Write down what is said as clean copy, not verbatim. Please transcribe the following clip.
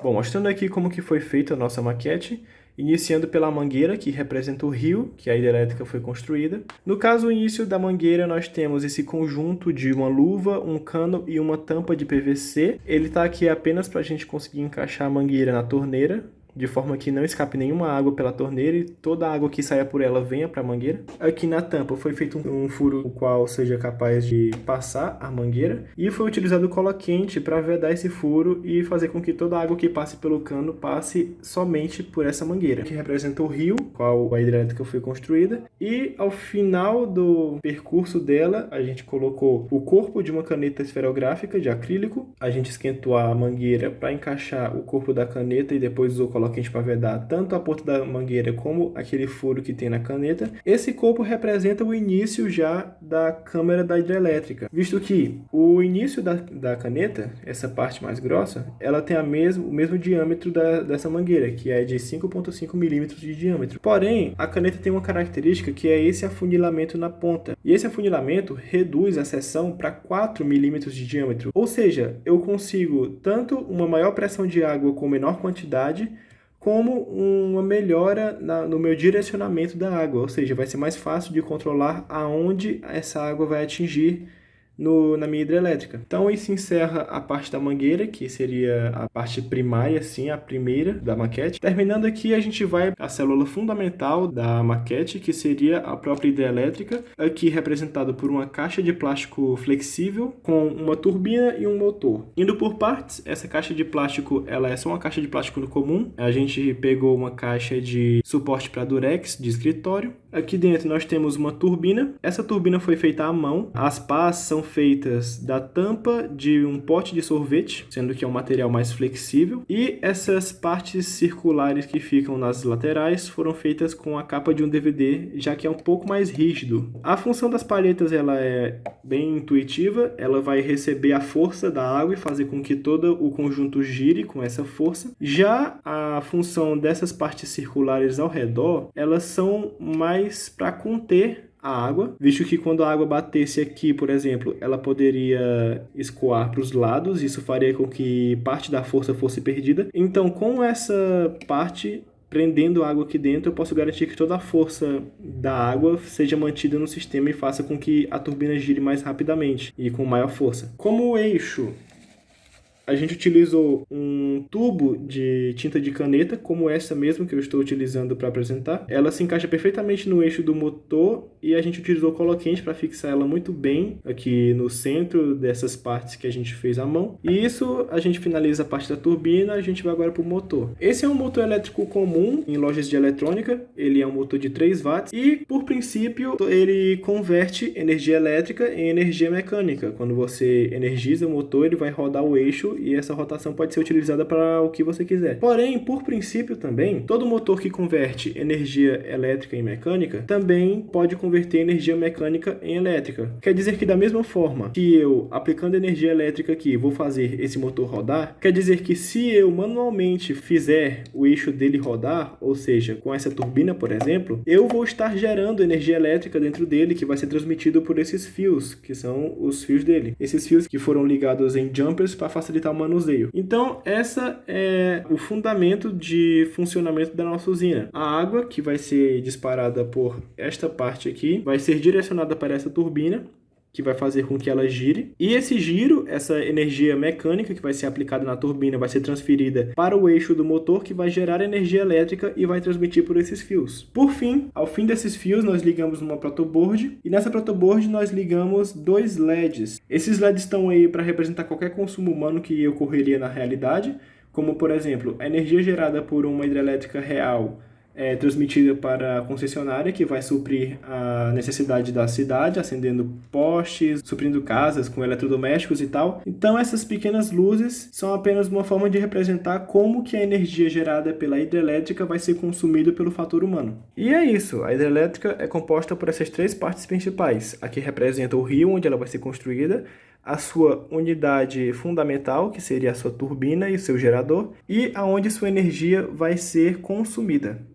Bom, mostrando aqui como que foi feita a nossa maquete, iniciando pela mangueira, que representa o rio que a hidrelétrica foi construída. No caso, o início da mangueira, nós temos esse conjunto de uma luva, um cano e uma tampa de PVC. Ele está aqui apenas para a gente conseguir encaixar a mangueira na torneira, de forma que não escape nenhuma água pela torneira e toda a água que saia por ela venha para a mangueira. Aqui na tampa foi feito um furo o qual seja capaz de passar a mangueira e foi utilizado cola quente para vedar esse furo e fazer com que toda a água que passe pelo cano passe somente por essa mangueira, que representa o rio, qual a hidrelétrica foi construída. E ao final do percurso dela, a gente colocou o corpo de uma caneta esferográfica de acrílico, a gente esquentou a mangueira para encaixar o corpo da caneta e depois usou cola quente para vedar tanto a ponta da mangueira como aquele furo que tem na caneta. Esse corpo representa o início já da câmara da hidrelétrica, visto que o início da caneta, essa parte mais grossa, ela tem o mesmo diâmetro dessa mangueira, que é de 5,5 milímetros de diâmetro. Porém, a caneta tem uma característica que é esse afunilamento na ponta, e esse afunilamento reduz a seção para 4 milímetros de diâmetro, ou seja, eu consigo tanto uma maior pressão de água com menor quantidade, como uma melhora no meu direcionamento da água, ou seja, vai ser mais fácil de controlar aonde essa água vai atingir na minha hidrelétrica. Então isso encerra a parte da mangueira, que seria a parte primária, assim, a primeira da maquete. Terminando aqui, a gente vai à célula fundamental da maquete, que seria a própria hidrelétrica, aqui representado por uma caixa de plástico flexível com uma turbina e um motor. Indo por partes, essa caixa de plástico, ela é só uma caixa de plástico comum. A gente pegou uma caixa de suporte para durex de escritório. Aqui dentro nós temos uma turbina. Essa turbina foi feita à mão. As pás são feitas da tampa de um pote de sorvete, sendo que é um material mais flexível. E essas partes circulares que ficam nas laterais foram feitas com a capa de um DVD, já que é um pouco mais rígido. A função das palhetas ela é bem intuitiva. Ela vai receber a força da água e fazer com que todo o conjunto gire com essa força. Já a função dessas partes circulares ao redor, elas são mais para conter a água, visto que quando a água batesse aqui, por exemplo, ela poderia escoar para os lados, isso faria com que parte da força fosse perdida. Então, com essa parte prendendo a água aqui dentro, eu posso garantir que toda a força da água seja mantida no sistema e faça com que a turbina gire mais rapidamente e com maior força. Como o eixo, a gente utilizou um tubo de tinta de caneta, como essa mesmo que eu estou utilizando para apresentar. Ela se encaixa perfeitamente no eixo do motor e a gente utilizou cola quente para fixar ela muito bem aqui no centro dessas partes que a gente fez à mão. E isso a gente finaliza a parte da turbina, a gente vai agora para o motor. Esse é um motor elétrico comum em lojas de eletrônica, ele é um motor de 3 watts e, por princípio, ele converte energia elétrica em energia mecânica. Quando você energiza o motor, ele vai rodar o eixo e essa rotação pode ser utilizada para o que você quiser. Porém, por princípio também, todo motor que converte energia elétrica em mecânica também pode converter energia mecânica em elétrica. Quer dizer que da mesma forma que eu, aplicando energia elétrica aqui, vou fazer esse motor rodar, quer dizer que se eu manualmente fizer o eixo dele rodar, ou seja, com essa turbina, por exemplo, eu vou estar gerando energia elétrica dentro dele, que vai ser transmitido por esses fios, que são os fios dele. Esses fios que foram ligados em jumpers para facilitar o manuseio. Então, essa é o fundamento de funcionamento da nossa usina. A água que vai ser disparada por esta parte aqui vai ser direcionada para essa turbina, que vai fazer com que ela gire. E esse giro, essa energia mecânica que vai ser aplicada na turbina, vai ser transferida para o eixo do motor, que vai gerar energia elétrica e vai transmitir por esses fios. Por fim, ao fim desses fios, nós ligamos numa protoboard, e nessa protoboard nós ligamos 2 LEDs. Esses LEDs estão aí para representar qualquer consumo humano que ocorreria na realidade, como, por exemplo, a energia gerada por uma hidrelétrica real transmitida para a concessionária, que vai suprir a necessidade da cidade, acendendo postes, suprindo casas com eletrodomésticos e tal. Então essas pequenas luzes são apenas uma forma de representar como que a energia gerada pela hidrelétrica vai ser consumida pelo fator humano. E é isso, a hidrelétrica é composta por essas 3 partes principais. Aqui representa o rio onde ela vai ser construída, a sua unidade fundamental, que seria a sua turbina e o seu gerador, e aonde sua energia vai ser consumida.